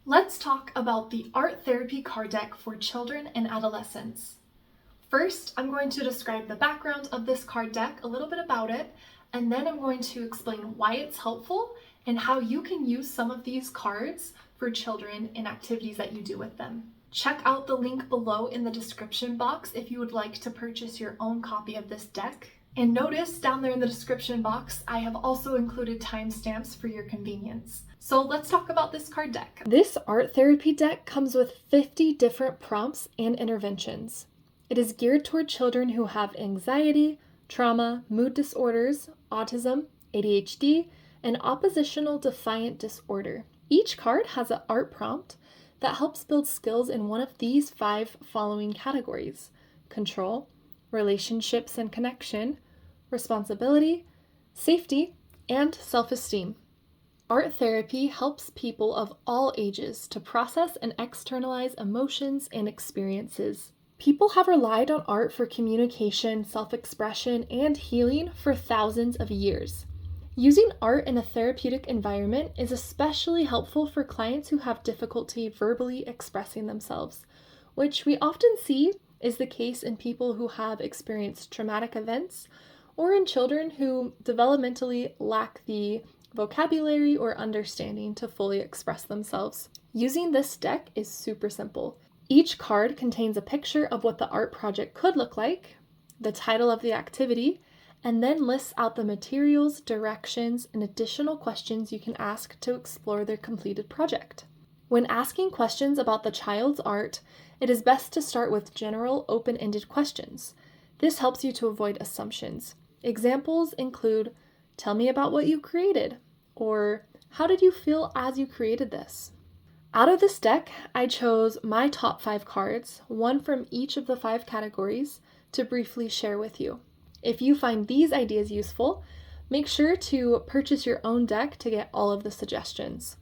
Let's talk about the art therapy card deck for children and adolescents. First, I'm going to describe the background of this card deck, a little bit about it, and then I'm going to explain why it's helpful and how you can use some of these cards for children in activities that you do with them. Check out the link below in the description box if you would like to purchase your own copy of this deck. And notice down there in the description box, I have also included timestamps for your convenience. So let's talk about this card deck. This art therapy deck comes with 50 different prompts and interventions. It is geared toward children who have anxiety, trauma, mood disorders, autism, ADHD, and oppositional defiant disorder. Each card has an art prompt that helps build skills in one of these 5 following categories: control, relationships and connection, responsibility, safety, and self-esteem. Art therapy helps people of all ages to process and externalize emotions and experiences. People have relied on art for communication, self-expression, and healing for thousands of years. Using art in a therapeutic environment is especially helpful for clients who have difficulty verbally expressing themselves, which we often see is the case in people who have experienced traumatic events or in children who developmentally lack the vocabulary or understanding to fully express themselves. Using this deck is super simple. Each card contains a picture of what the art project could look like, the title of the activity, and then lists out the materials, directions, and additional questions you can ask to explore their completed project. When asking questions about the child's art, it is best to start with general, open-ended questions. This helps you to avoid assumptions. Examples include, "Tell me about what you created," or "How did you feel as you created this?" Out of this deck, I chose my top 5 cards, one from each of the 5 categories, to briefly share with you. If you find these ideas useful, make sure to purchase your own deck to get all of the suggestions.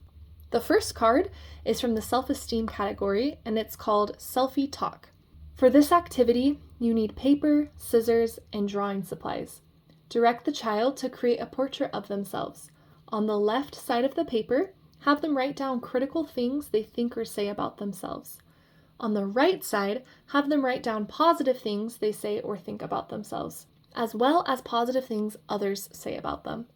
The first card is from the Self-Esteem category, and it's called Selfie-Talk. For this activity, you need paper, scissors, and drawing supplies. Direct the child to create a portrait of themselves. On the left side of the paper, have them write down critical things they think or say about themselves. On the right side, have them write down positive things they say or think about themselves, as well as positive things others say about them.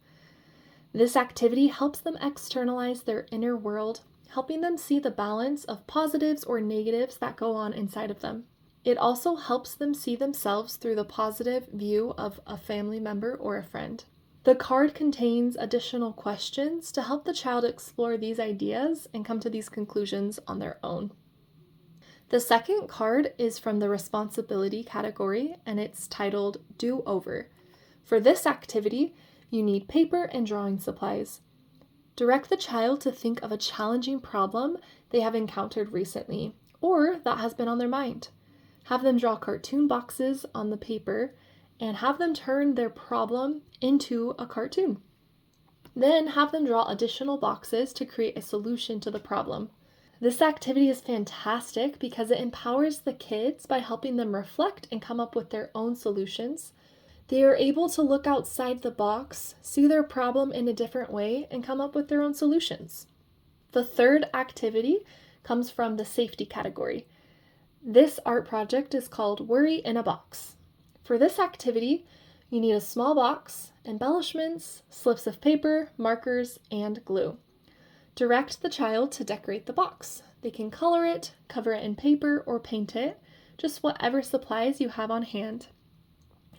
This activity helps them externalize their inner world, helping them see the balance of positives or negatives that go on inside of them. It also helps them see themselves through the positive view of a family member or a friend. The card contains additional questions to help the child explore these ideas and come to these conclusions on their own. The second card is from the Responsibility category, and it's titled Do Over. For this activity, you need paper and drawing supplies. Direct the child to think of a challenging problem they have encountered recently, or that has been on their mind. Have them draw cartoon boxes on the paper and have them turn their problem into a cartoon. Then have them draw additional boxes to create a solution to the problem. This activity is fantastic because it empowers the kids by helping them reflect and come up with their own solutions. They are able to look outside the box, see their problem in a different way, and come up with their own solutions. The third activity comes from the Safety category. This art project is called Worry in a Box. For this activity, you need a small box, embellishments, slips of paper, markers, and glue. Direct the child to decorate the box. They can color it, cover it in paper, or paint it, just whatever supplies you have on hand.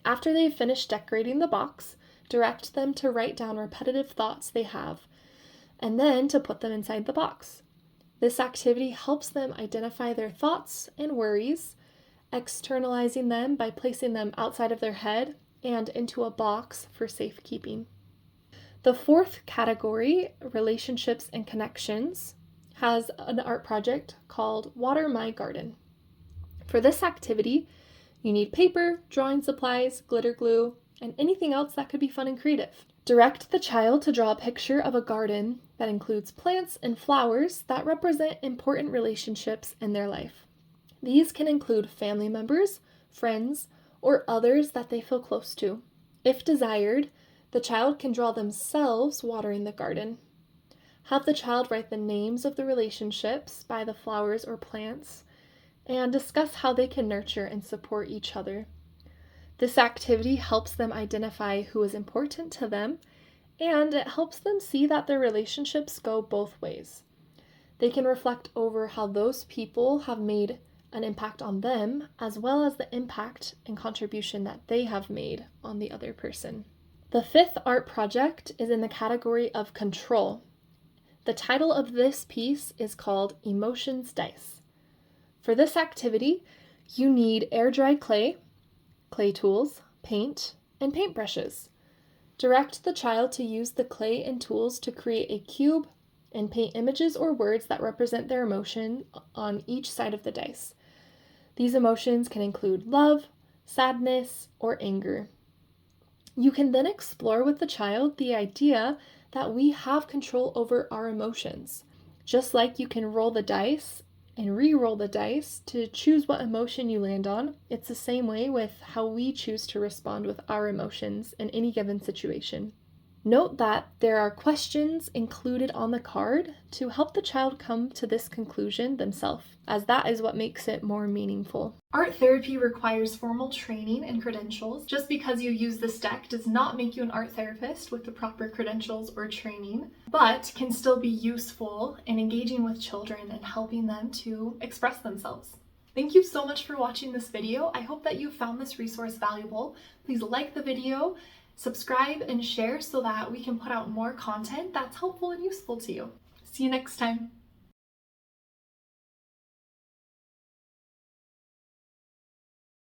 After they've finished decorating the box, direct them to write down repetitive thoughts they have, and then to put them inside the box. This activity helps them identify their thoughts and worries, externalizing them by placing them outside of their head and into a box for safekeeping. The fourth category, Relationships and Connections, has an art project called Water My Garden. For this activity, you need paper, drawing supplies, glitter glue, and anything else that could be fun and creative. Direct the child to draw a picture of a garden that includes plants and flowers that represent important relationships in their life. These can include family members, friends, or others that they feel close to. If desired, the child can draw themselves watering the garden. Have the child write the names of the relationships by the flowers or plants, and discuss how they can nurture and support each other. This activity helps them identify who is important to them, and it helps them see that their relationships go both ways. They can reflect over how those people have made an impact on them, as well as the impact and contribution that they have made on the other person. The fifth art project is in the category of control. The title of this piece is called Emotions Dice. For this activity, you need air-dry clay tools, paint, and paintbrushes. Direct the child to use the clay and tools to create a cube and paint images or words that represent their emotion on each side of the dice. These emotions can include love, sadness, or anger. You can then explore with the child the idea that we have control over our emotions. Just like you can roll the dice and re-roll the dice to choose what emotion you land on, it's the same way with how we choose to respond with our emotions in any given situation. Note that there are questions included on the card to help the child come to this conclusion themselves, as that is what makes it more meaningful. Art therapy requires formal training and credentials. Just because you use this deck does not make you an art therapist with the proper credentials or training, but can still be useful in engaging with children and helping them to express themselves. Thank you so much for watching this video. I hope that you found this resource valuable. Please like the video, subscribe, and share so that we can put out more content that's helpful and useful to you. See you next time.